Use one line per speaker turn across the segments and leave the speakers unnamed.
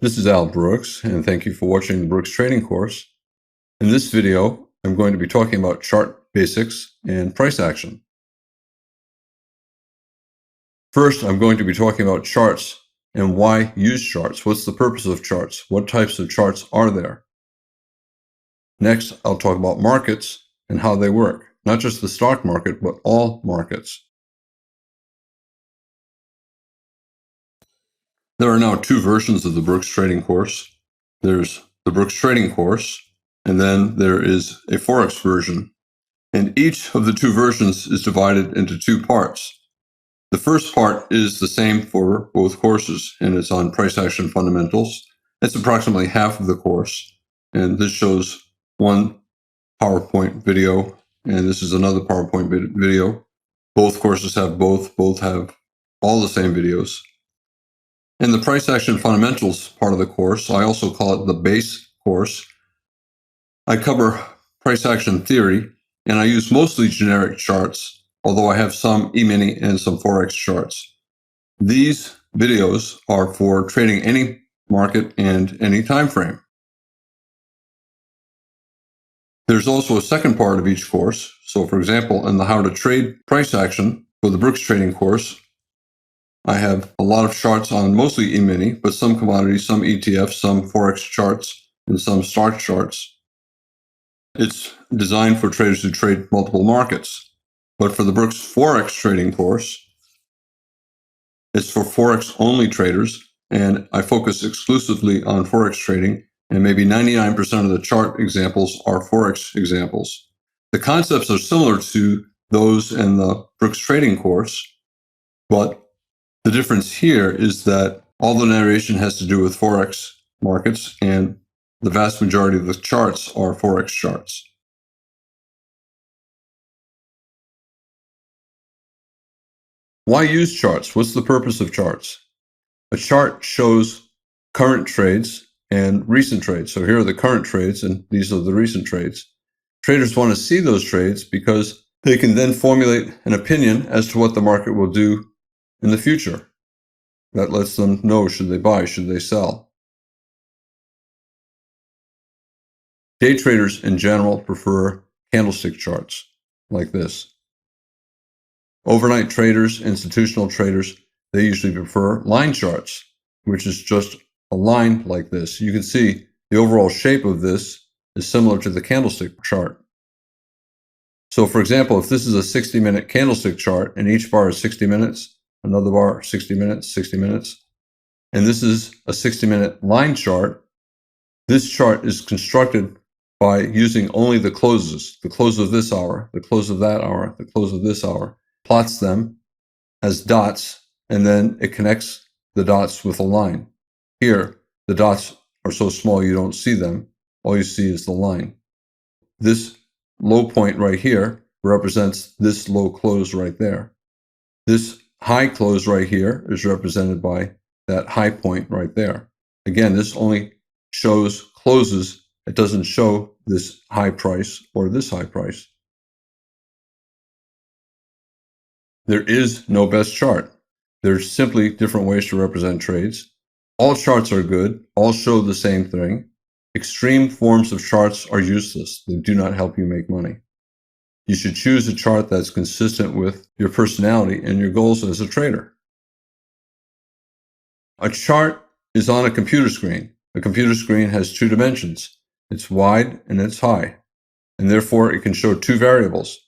This is Al Brooks, and thank you for watching the Brooks Trading course. In this video, I'm going to be talking about chart basics and price action. First, I'm going to be talking about charts and why use charts. What's the purpose of charts? What types of charts are there? Next, I'll talk about markets and how they work. Not just the stock market, but all markets. There are now two versions of the Brooks Trading course. There's the Brooks Trading course, and then there is a Forex version. And each of the two versions is divided into two parts. The first part is the same for both courses, and it's on price action fundamentals. It's approximately half of the course, and this shows one PowerPoint video, and this is another PowerPoint video. Both courses have both have all the same videos. In the price action fundamentals part of the course, I also call it the base course. I cover price action theory, and I use mostly generic charts, although I have some E-mini and some Forex charts. These videos are for trading any market and any time frame. There's also a second part of each course. So for example, in the how to trade price action for the Brooks Trading course, I have a lot of charts on mostly E-mini, but some commodities, some ETFs, some Forex charts, and some stock charts. It's designed for traders who trade multiple markets. But for the Brooks Forex Trading course, it's for Forex only traders, and I focus exclusively on Forex trading, and maybe 99% of the chart examples are Forex examples. The concepts are similar to those in the Brooks Trading course, but the difference here is that all the narration has to do with Forex markets, and the vast majority of the charts are Forex charts. Why use charts? What's the purpose of charts? A chart shows current trades and recent trades. So here are the current trades, and these are the recent trades. Traders want to see those trades because they can then formulate an opinion as to what the market will do in the future. That lets them know, should they buy, should they sell. Day traders in general prefer candlestick charts like this. Overnight traders, institutional traders, they usually prefer line charts, which is just a line like this. You can see the overall shape of this is similar to the candlestick chart. So for example, if this is a 60-minute candlestick chart and each bar is 60 minutes, another bar 60 minutes, 60 minutes, and this is a 60-minute line chart, this chart is constructed by using only the closes, the close of this hour, the close of that hour, the close of this hour, plots them as dots, and then it connects the dots with a line. Here, the dots are so small you don't see them. All you see is the line. This low point right here represents this low close right there. This high close right here is represented by that high point right there. Again, this only shows closes. It doesn't show this high price or this high price. There is no best chart. There's simply different ways to represent trades. All charts are good. All show the same thing. Extreme forms of charts are useless. They do not help you make money. You should choose a chart that's consistent with your personality and your goals as a trader. A chart is on a computer screen. A computer screen has two dimensions. It's wide and it's high, and therefore it can show two variables.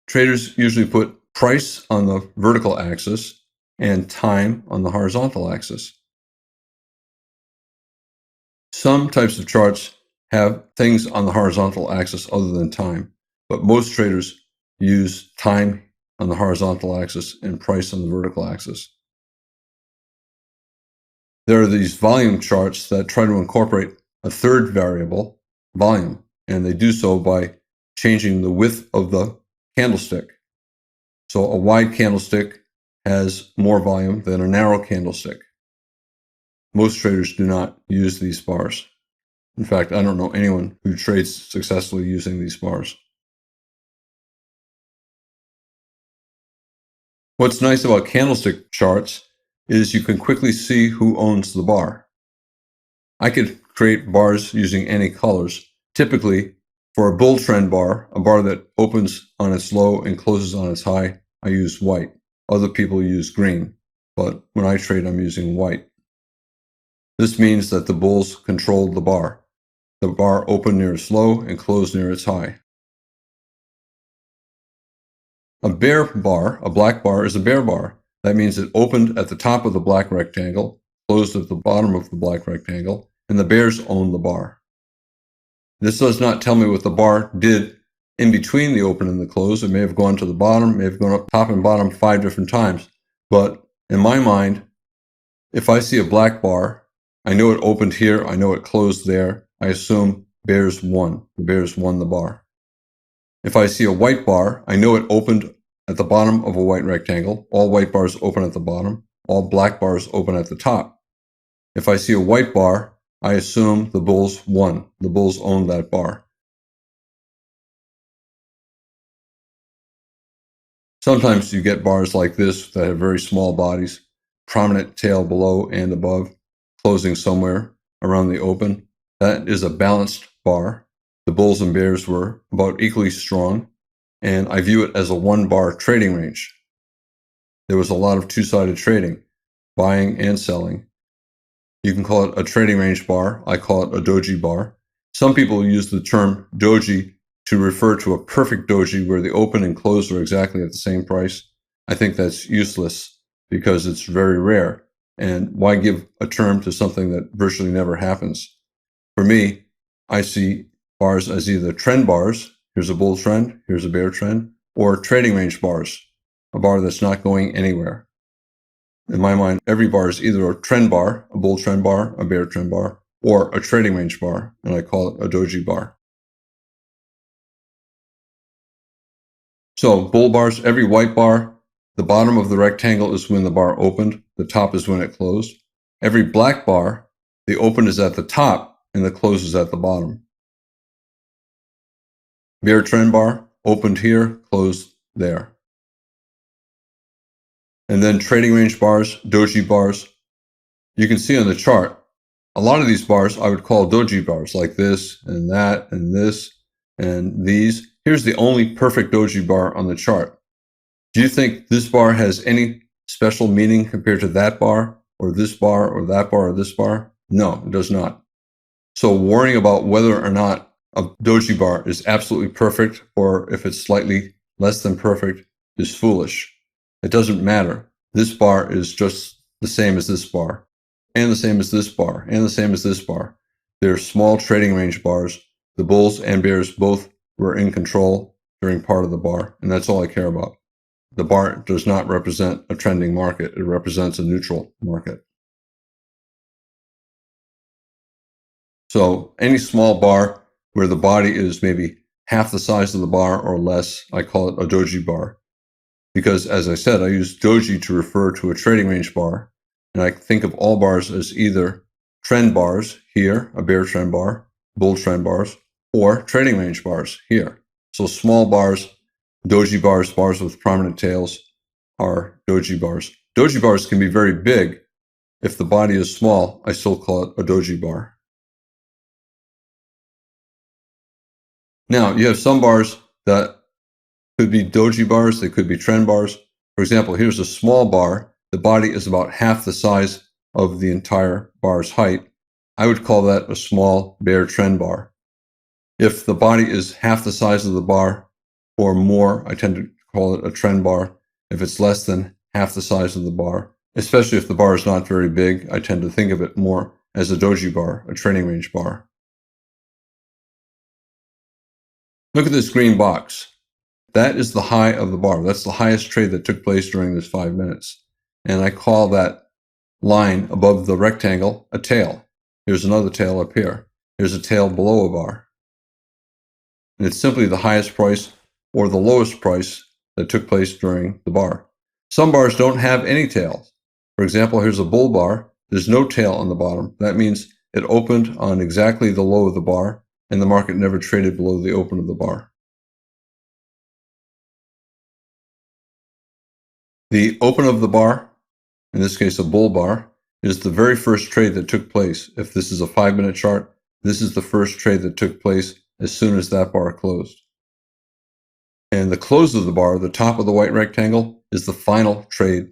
Traders usually put price on the vertical axis and time on the horizontal axis. Some types of charts have things on the horizontal axis other than time, but most traders use time on the horizontal axis and price on the vertical axis. There are these volume charts that try to incorporate a third variable, volume, and they do so by changing the width of the candlestick. So a wide candlestick has more volume than a narrow candlestick. Most traders do not use these bars. In fact, I don't know anyone who trades successfully using these bars. What's nice about candlestick charts is you can quickly see who owns the bar. I could create bars using any colors. Typically, for a bull trend bar, a bar that opens on its low and closes on its high, I use white. Other people use green, but when I trade, I'm using white. This means that the bulls control the bar. The bar opened near its low and closed near its high. A bear bar, a black bar, is a bear bar. That means it opened at the top of the black rectangle, closed at the bottom of the black rectangle, and the bears own the bar. This does not tell me what the bar did in between the open and the close. It may have gone to the bottom, may have gone up top and bottom 5 different times. But in my mind, if I see a black bar, I know it opened here, I know it closed there. I assume bears won. The bears won the bar. If I see a white bar, I know it opened at the bottom of a white rectangle. All white bars open at the bottom. All black bars open at the top. If I see a white bar, I assume the bulls won. The bulls owned that bar. Sometimes you get bars like this that have very small bodies, prominent tail below and above, closing somewhere around the open. That is a balanced bar. The bulls and bears were about equally strong, and I view it as a one-bar trading range. There was a lot of two-sided trading, buying and selling. You can call it a trading range bar. I call it a doji bar. Some people use the term doji to refer to a perfect doji where the open and close are exactly at the same price. I think that's useless because it's very rare. And why give a term to something that virtually never happens? For me, I see bars as either trend bars, here's a bull trend, here's a bear trend, or trading range bars, a bar that's not going anywhere. In my mind, every bar is either a trend bar, a bull trend bar, a bear trend bar, or a trading range bar, and I call it a doji bar. So bull bars, every white bar, the bottom of the rectangle is when the bar opened, the top is when it closed. Every black bar, the open is at the top and the close is at the bottom. Bear trend bar, opened here, closed there. And then trading range bars, doji bars. You can see on the chart, a lot of these bars I would call doji bars, like this and that and this and these. Here's the only perfect doji bar on the chart. Do you think this bar has any special meaning compared to that bar or this bar or that bar or this bar? No, it does not. So worrying about whether or not a doji bar is absolutely perfect or if it's slightly less than perfect is foolish. It doesn't matter. This bar is just the same as this bar, and the same as this bar, and the same as this bar. They're small trading range bars. The bulls and bears both were in control during part of the bar, and that's all I care about. The bar does not represent a trending market. It represents a neutral market. So any small bar where the body is maybe half the size of the bar or less, I call it a doji bar. Because as I said, I use doji to refer to a trading range bar. And I think of all bars as either trend bars here, a bear trend bar, bull trend bars, or trading range bars here. So small bars, doji bars, bars with prominent tails are doji bars. Doji bars can be very big. If the body is small, I still call it a doji bar. Now, you have some bars that could be doji bars, they could be trend bars. For example, here's a small bar. The body is about half the size of the entire bar's height. I would call that a small bear trend bar. If the body is half the size of the bar or more, I tend to call it a trend bar. If it's less than half the size of the bar, especially if the bar is not very big, I tend to think of it more as a doji bar, a trading range bar. Look at this green box. That is the high of the bar. That's the highest trade that took place during this 5 minutes. And I call that line above the rectangle a tail. Here's another tail up here. Here's a tail below a bar. And it's simply the highest price or the lowest price that took place during the bar. Some bars don't have any tails. For example, here's a bull bar. There's no tail on the bottom. That means it opened on exactly the low of the bar, and the market never traded below the open of the bar. The open of the bar in this case a bull bar, is the very first trade that took place. If this is a 5-minute chart, this is the first trade that took place as soon as that bar closed. And the close of the bar, the top of the white rectangle, is the final trade.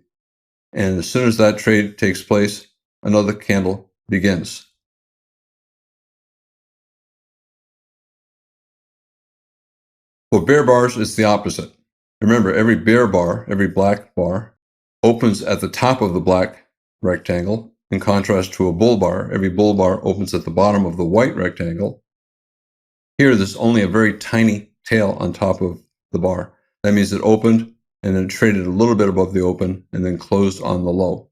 And as soon as that trade takes place, another candle begins. For bear bars, it's the opposite. Remember, every bear bar, every black bar, opens at the top of the black rectangle, in contrast to a bull bar. Every bull bar opens at the bottom of the white rectangle. Here, there's only a very tiny tail on top of the bar. That means it opened and then traded a little bit above the open and then closed on the low.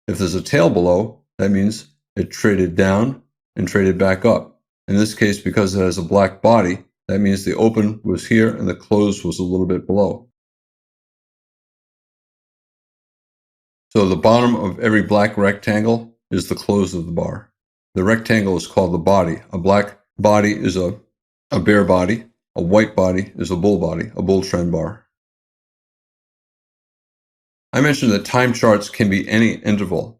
If there's a tail below, that means it traded down and traded back up. In this case, because it has a black body, that means the open was here and the close was a little bit below. So the bottom of every black rectangle is the close of the bar. The rectangle is called the body. A black body is a bear body. A white body is a bull body, a bull trend bar. I mentioned that time charts can be any interval.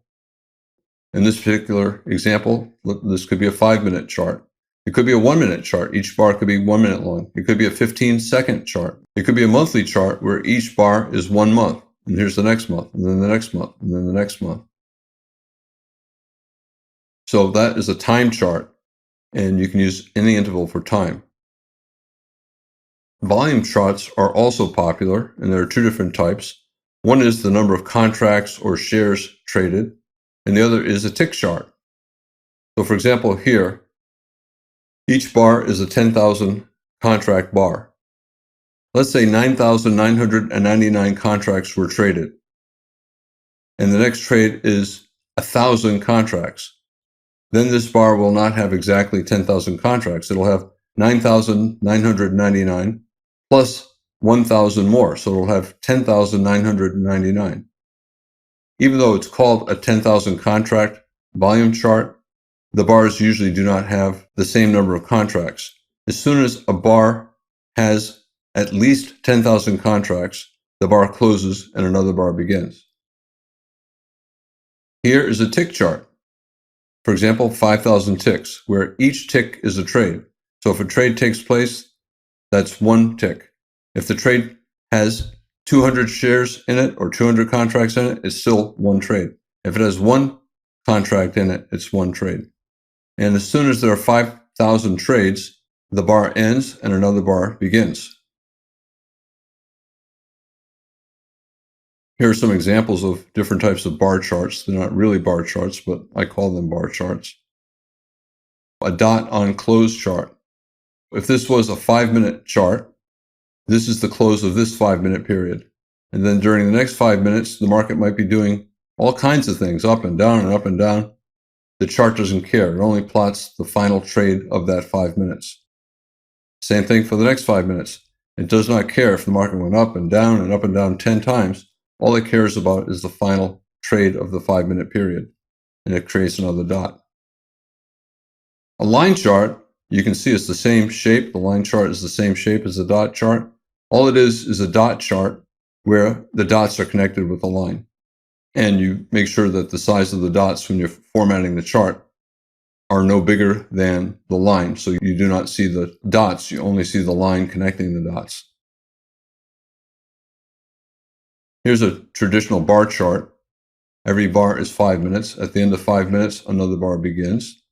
In this particular example, this could be a 5-minute chart. It could be a 1-minute chart. Each bar could be 1 minute long. It could be a 15-second chart. It could be a monthly chart where each bar is 1 month. And here's the next month, and then the next month, and then the next month. So that is a time chart, and you can use any interval for time. Volume charts are also popular, and there are two different types. One is the number of contracts or shares traded, and the other is a tick chart. So for example, here, each bar is a 10,000 contract bar. Let's say 9,999 contracts were traded, and the next trade is 1,000 contracts. Then this bar will not have exactly 10,000 contracts. It'll have 9,999 plus 1,000 more, so it'll have 10,999. Even though it's called a 10,000 contract volume chart, the bars usually do not have the same number of contracts. As soon as a bar has at least 10,000 contracts, the bar closes and another bar begins. Here is a tick chart. For example, 5,000 ticks, where each tick is a trade. So if a trade takes place, that's one tick. If the trade has 200 shares in it or 200 contracts in it, it's still one trade. If it has one contract in it, it's one trade. And as soon as there are 5,000 trades, the bar ends and another bar begins. Here are some examples of different types of bar charts. They're not really bar charts, but I call them bar charts. A dot on close chart. If this was a 5-minute chart, this is the close of this 5-minute period. And then during the next 5 minutes, the market might be doing all kinds of things, up and down and up and down. The chart doesn't care. It only plots the final trade of that 5 minutes. Same thing for the next 5 minutes. It does not care if the market went up and down 10 times. All it cares about is the final trade of the 5-minute period, and it creates another dot. A line chart, you can see it's the same shape. The line chart is the same shape as the dot chart. All it is a dot chart where the dots are connected with a line. And you make sure that the size of the dots when you're formatting the chart are no bigger than the line. So you do not see the dots, you only see the line connecting the dots. Here's a traditional bar chart. Every bar is 5 minutes. At the end of 5 minutes, another bar begins.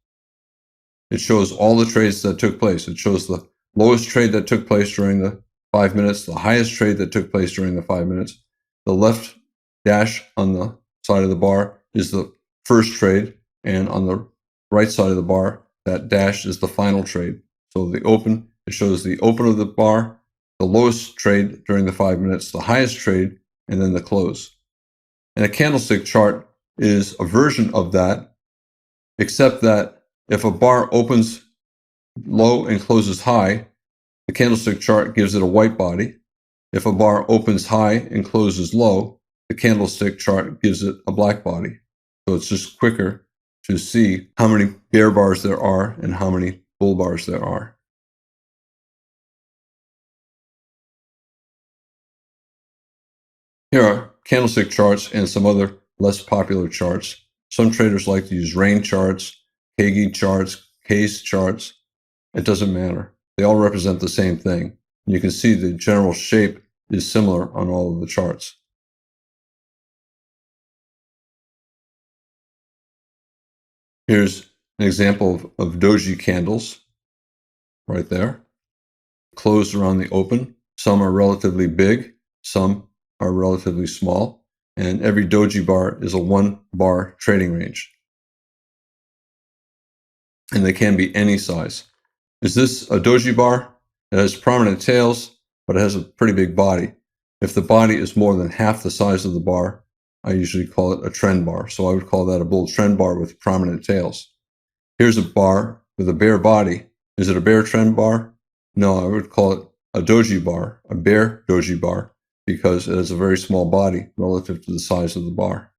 It shows all the trades that took place. It shows the lowest trade that took place during the 5 minutes, the highest trade that took place during the 5 minutes. The left dash on the side of the bar is the first trade, and on the right side of the bar, that dash is the final trade. So the open, it shows the open of the bar, the lowest trade during the 5 minutes, the highest trade, and then the close. And a candlestick chart is a version of that, except that if a bar opens low and closes high, the candlestick chart gives it a white body. If a bar opens high and closes low, the candlestick chart gives it a black body. So it's just quicker to see how many bear bars there are and how many bull bars there are. Here are candlestick charts and some other less popular charts. Some traders like to use RAIN charts, Kagi charts, CASE charts. It doesn't matter. They all represent the same thing. You can see the general shape is similar on all of the charts. Here's an example of doji candles right there. Closed around the open. Some are relatively big, some are relatively small, and every doji bar is a 1-bar trading range. And they can be any size. Is this a doji bar? It has prominent tails, but it has a pretty big body. If the body is more than half the size of the bar, I usually call it a trend bar. So I would call that a bull trend bar with prominent tails. Here's a bar with a bare body. Is it a bear trend bar? No, I would call it a doji bar, a bear doji bar, because it has a very small body relative to the size of the bar.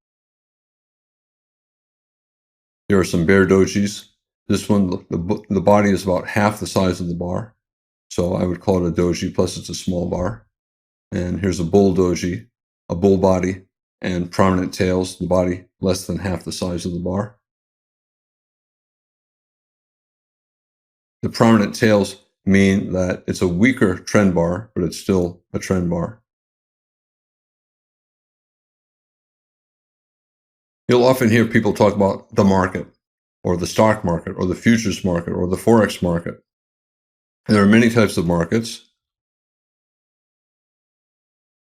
There are some bear dojis. This one, the body is about half the size of the bar. So I would call it a doji, plus it's a small bar. And here's a bull doji, a bull body and prominent tails, the body less than half the size of the bar. The prominent tails mean that it's a weaker trend bar, but it's still a trend bar. You'll often hear people talk about the market, or the stock market, or the futures market, or the Forex market. There are many types of markets.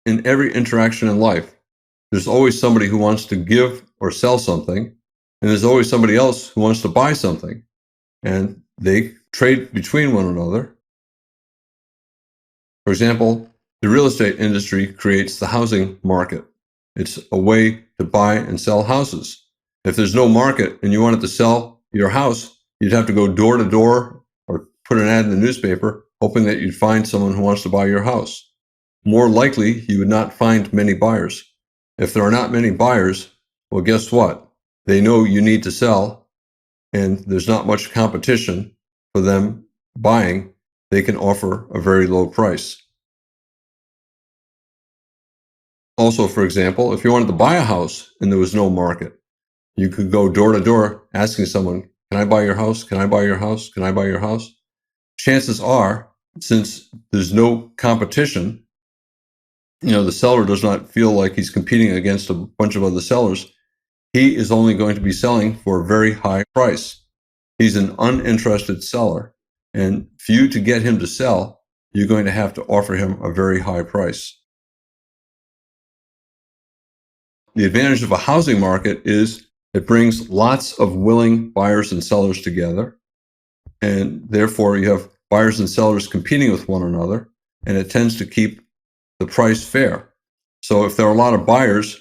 In every interaction in life, there's always somebody who wants to give or sell something, and there's always somebody else who wants to buy something, and they trade between one another. For example, the real estate industry creates the housing market. It's a way to buy and sell houses. If there's no market and you wanted to sell your house, you'd have to go door to door or put an ad in the newspaper, hoping that you'd find someone who wants to buy your house. More likely, you would not find many buyers. If there are not many buyers, well, guess what? They know you need to sell, and there's not much competition for them buying. They can offer a very low price. Also, for example, if you wanted to buy a house and there was no market, you could go door to door asking someone, can I buy your house? Can I buy your house? Can I buy your house? Chances are, since there's no competition, the seller does not feel like he's competing against a bunch of other sellers. He is only going to be selling for a very high price. He's an uninterested seller. And for you to get him to sell, you're going to have to offer him a very high price. The advantage of a housing market is it brings lots of willing buyers and sellers together. And therefore, you have buyers and sellers competing with one another, and it tends to keep the price fair. So if there are a lot of buyers,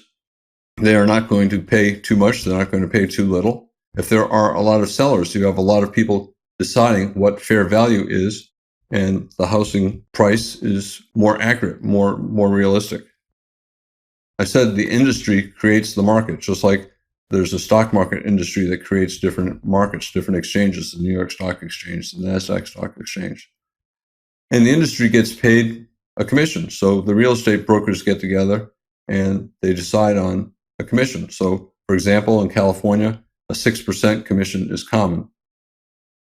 they are not going to pay too much. They're not going to pay too little. If there are a lot of sellers, you have a lot of people deciding what fair value is, and the housing price is more accurate, more realistic. I said the industry creates the market, just like there's a stock market industry that creates different markets, different exchanges, the New York Stock Exchange, the NASDAQ Stock Exchange. And the industry gets paid a commission. So the real estate brokers get together and they decide on a commission. So, for example, in California, a 6% commission is common.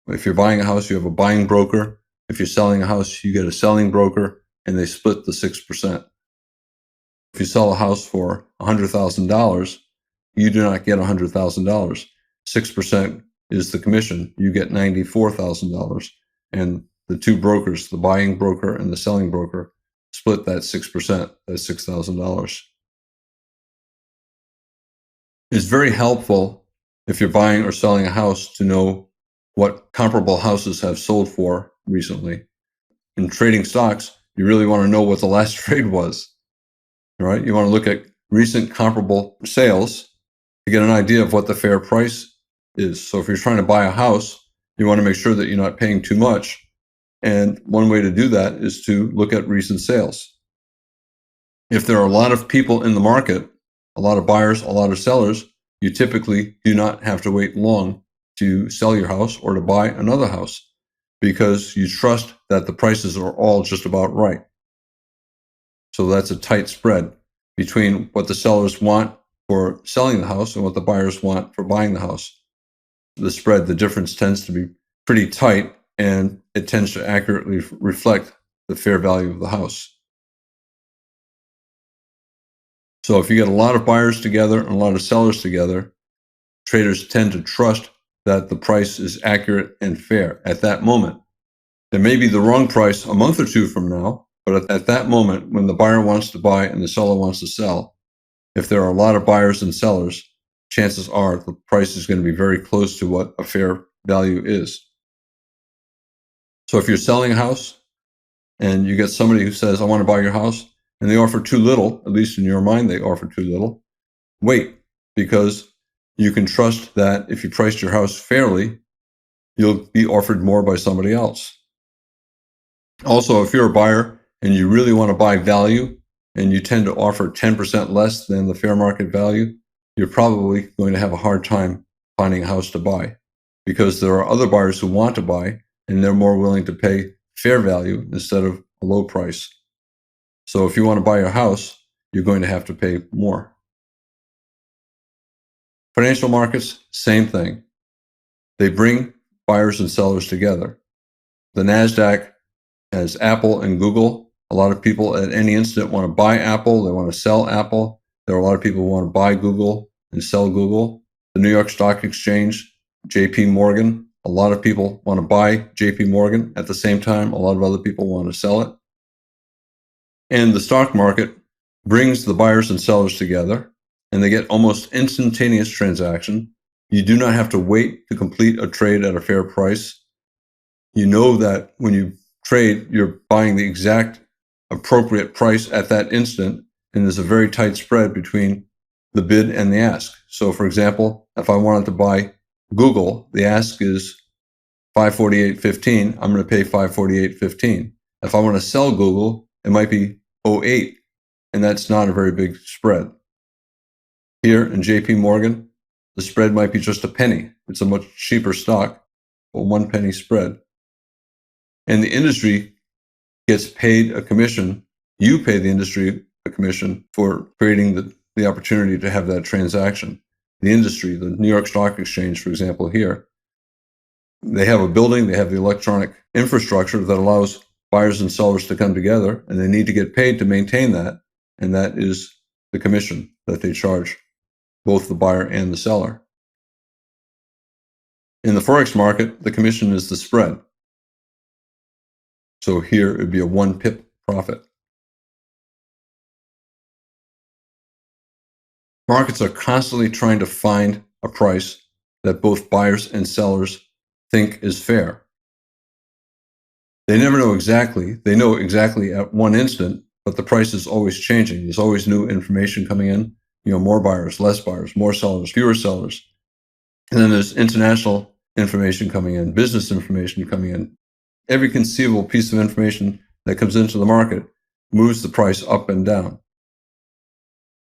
If you're buying a house, you have a buying broker. If you're selling a house, you get a selling broker, and they split the 6%. If you sell a house for $100,000, you do not get $100,000. 6% is the commission. You get $94,000. And the two brokers, the buying broker and the selling broker, split that 6%, that's $6,000. It's very helpful if you're buying or selling a house to know what comparable houses have sold for recently. In trading stocks, you really want to know what the last trade was. Right? You want to look at recent comparable sales to get an idea of what the fair price is. So if you're trying to buy a house, you want to make sure that you're not paying too much. And one way to do that is to look at recent sales. If there are a lot of people in the market, a lot of buyers, a lot of sellers, you typically do not have to wait long to sell your house or to buy another house because you trust that the prices are all just about right. So that's a tight spread between what the sellers want, for selling the house and what the buyers want for buying the house. The spread, the difference tends to be pretty tight, and it tends to accurately reflect the fair value of the house. So if you get a lot of buyers together and a lot of sellers together, traders tend to trust that the price is accurate and fair at that moment. There may be the wrong price a month or two from now, but at that moment, when the buyer wants to buy and the seller wants to sell, if there are a lot of buyers and sellers, chances are the price is going to be very close to what a fair value is. So if you're selling a house and you get somebody who says, I want to buy your house, and they offer too little, at least in your mind, they offer too little, wait, because you can trust that if you priced your house fairly, you'll be offered more by somebody else. Also, if you're a buyer and you really want to buy value and you tend to offer 10% less than the fair market value, you're probably going to have a hard time finding a house to buy, because there are other buyers who want to buy and they're more willing to pay fair value instead of a low price. So if you want to buy a house, you're going to have to pay more. Financial markets, same thing. They bring buyers and sellers together. The NASDAQ has Apple and Google. A lot of people at any instant want to buy Apple. They want to sell Apple. There are a lot of people who want to buy Google and sell Google. The New York Stock Exchange, JP Morgan. A lot of people want to buy JP Morgan. At the same time, a lot of other people want to sell it. And the stock market brings the buyers and sellers together, and they get almost instantaneous transaction. You do not have to wait to complete a trade at a fair price. You know that when you trade, you're buying the exact appropriate price at that instant, and there's a very tight spread between the bid and the ask. So for example, if I wanted to buy Google, the ask is $548.15. I'm going to pay $548.15. If I want to sell Google, it might be 08, and that's not a very big spread. Here in JP Morgan, the spread might be just a penny. It's a much cheaper stock, a 1 penny spread. And the industry gets paid a commission. You pay the industry a commission for creating the opportunity to have that transaction. The industry, the New York Stock Exchange, for example, here, they have a building, they have the electronic infrastructure that allows buyers and sellers to come together, and they need to get paid to maintain that. And that is the commission that they charge both the buyer and the seller. In the Forex market, the commission is the spread. So here it would be a 1 pip profit. Markets are constantly trying to find a price that both buyers and sellers think is fair. They never know exactly. They know exactly at one instant, but the price is always changing. There's always new information coming in. More buyers, less buyers, more sellers, fewer sellers. And then there's international information coming in, business information coming in. Every conceivable piece of information that comes into the market moves the price up and down.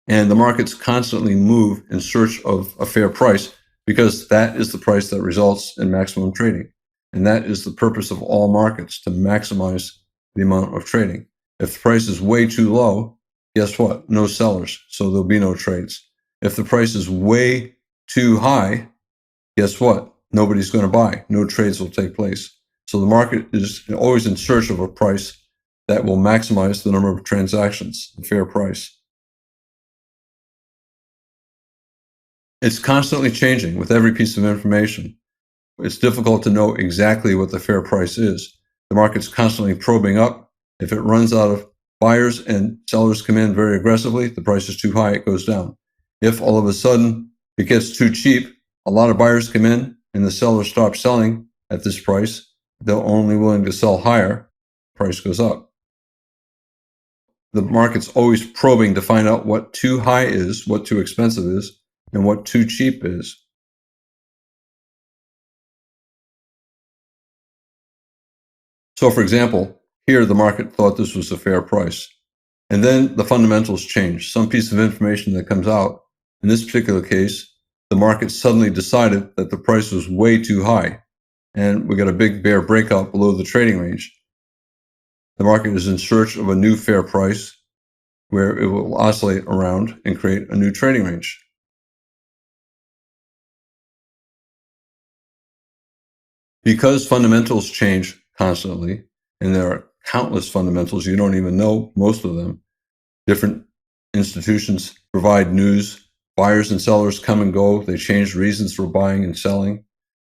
And the markets constantly move in search of a fair price, because that is the price that results in maximum trading. And that is the purpose of all markets, to maximize the amount of trading. If the price is way too low, guess what? No sellers, so there'll be no trades. If the price is way too high, guess what? Nobody's going to buy. No trades will take place. So the market is always in search of a price that will maximize the number of transactions, the fair price. It's constantly changing with every piece of information. It's difficult to know exactly what the fair price is. The market's constantly probing up. If it runs out of buyers and sellers come in very aggressively, the price is too high, it goes down. If all of a sudden it gets too cheap, a lot of buyers come in and the sellers stop selling at this price, they're only willing to sell higher, price goes up. The market's always probing to find out what too high is, what too expensive is, and what too cheap is. So for example, here the market thought this was a fair price. And then the fundamentals change. Some piece of information that comes out, in this particular case, the market suddenly decided that the price was way too high. And we got a big bear breakout below the trading range. The market is in search of a new fair price where it will oscillate around and create a new trading range. Because fundamentals change constantly, and there are countless fundamentals, you don't even know most of them. Different institutions provide news. Buyers and sellers come and go. They change reasons for buying and selling.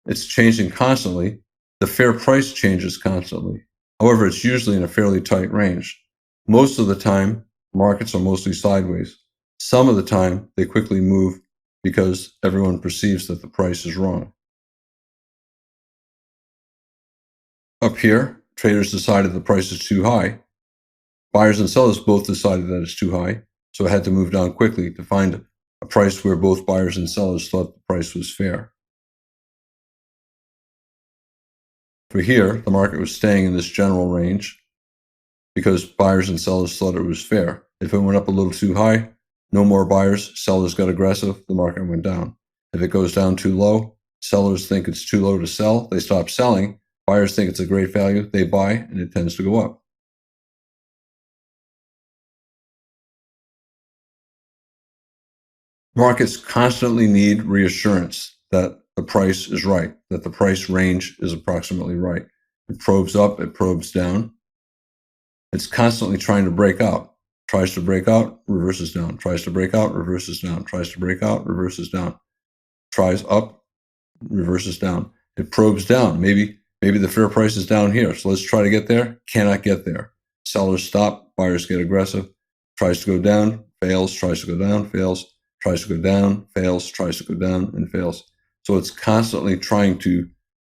It's changing constantly. The fair price changes constantly. However, it's usually in a fairly tight range. Most of the time, markets are mostly sideways. Some of the time, they quickly move because everyone perceives that the price is wrong. Up here, traders decided the price is too high. Buyers and sellers both decided that it's too high, so it had to move down quickly to find a price where both buyers and sellers thought the price was fair. For here, the market was staying in this general range because buyers and sellers thought it was fair. If it went up a little too high, no more buyers, sellers got aggressive, the market went down. If it goes down too low, sellers think it's too low to sell, they stop selling. Buyers think it's a great value, they buy, and it tends to go up. Markets constantly need reassurance that the price is right, that the price range is approximately right. It probes up, it probes down. It's constantly trying to break out. Tries to break out, reverses down. Tries to break out, reverses down. Tries to break out, reverses down. Tries up, reverses down. It probes down. Maybe the fair price is down here. So let's try to get there. Cannot get there. Sellers stop. Buyers get aggressive. Tries to go down, fails. Tries to go down, fails. Tries to go down, fails. Tries to go down, and fails. So it's constantly trying to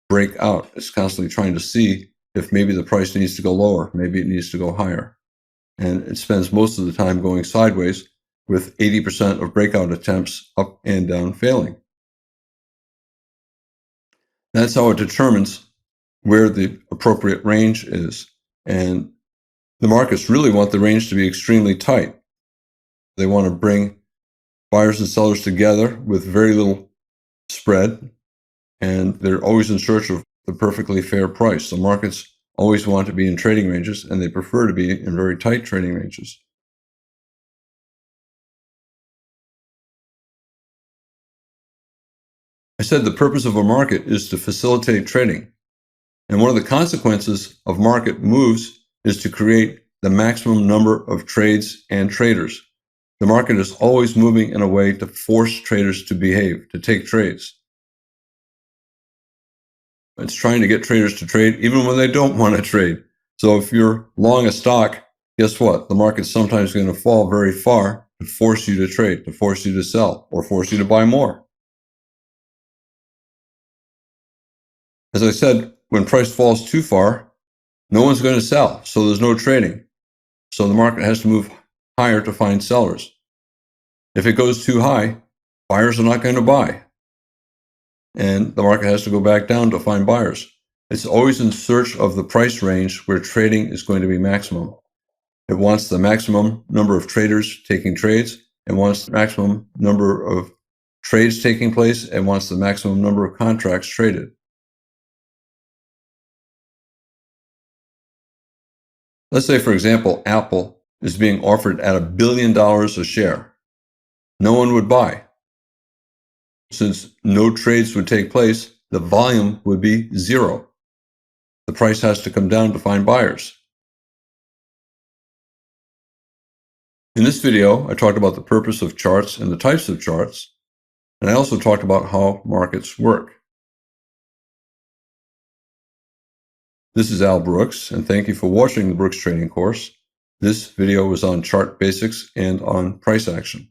break out. It's constantly trying to see if maybe the price needs to go lower. Maybe it needs to go higher. And it spends most of the time going sideways, with 80% of breakout attempts up and down failing. That's how it determines where the appropriate range is. And the markets really want the range to be extremely tight. They want to bring buyers and sellers together with very little spread, and they're always in search of the perfectly fair price. The markets always want to be in trading ranges, and they prefer to be in very tight trading ranges. I said the purpose of a market is to facilitate trading. And one of the consequences of market moves is to create the maximum number of trades and traders. The market is always moving in a way to force traders to behave, to take trades. It's trying to get traders to trade even when they don't want to trade. So if you're long a stock, guess what? The market's sometimes going to fall very far to force you to trade, to force you to sell, or force you to buy more. As I said, when price falls too far, no one's going to sell, so there's no trading. So the market has to move higher to find sellers. If it goes too high, buyers are not going to buy. And the market has to go back down to find buyers. It's always in search of the price range where trading is going to be maximum. It wants the maximum number of traders taking trades. It wants the maximum number of trades taking place. It wants the maximum number of contracts traded. Let's say, for example, Apple is being offered at $1 billion a share. No one would buy. Since no trades would take place, the volume would be zero. The price has to come down to find buyers. In this video, I talked about the purpose of charts and the types of charts, and I also talked about how markets work. This is Al Brooks, and thank you for watching the Brooks Trading course. This video was on chart basics and on price action.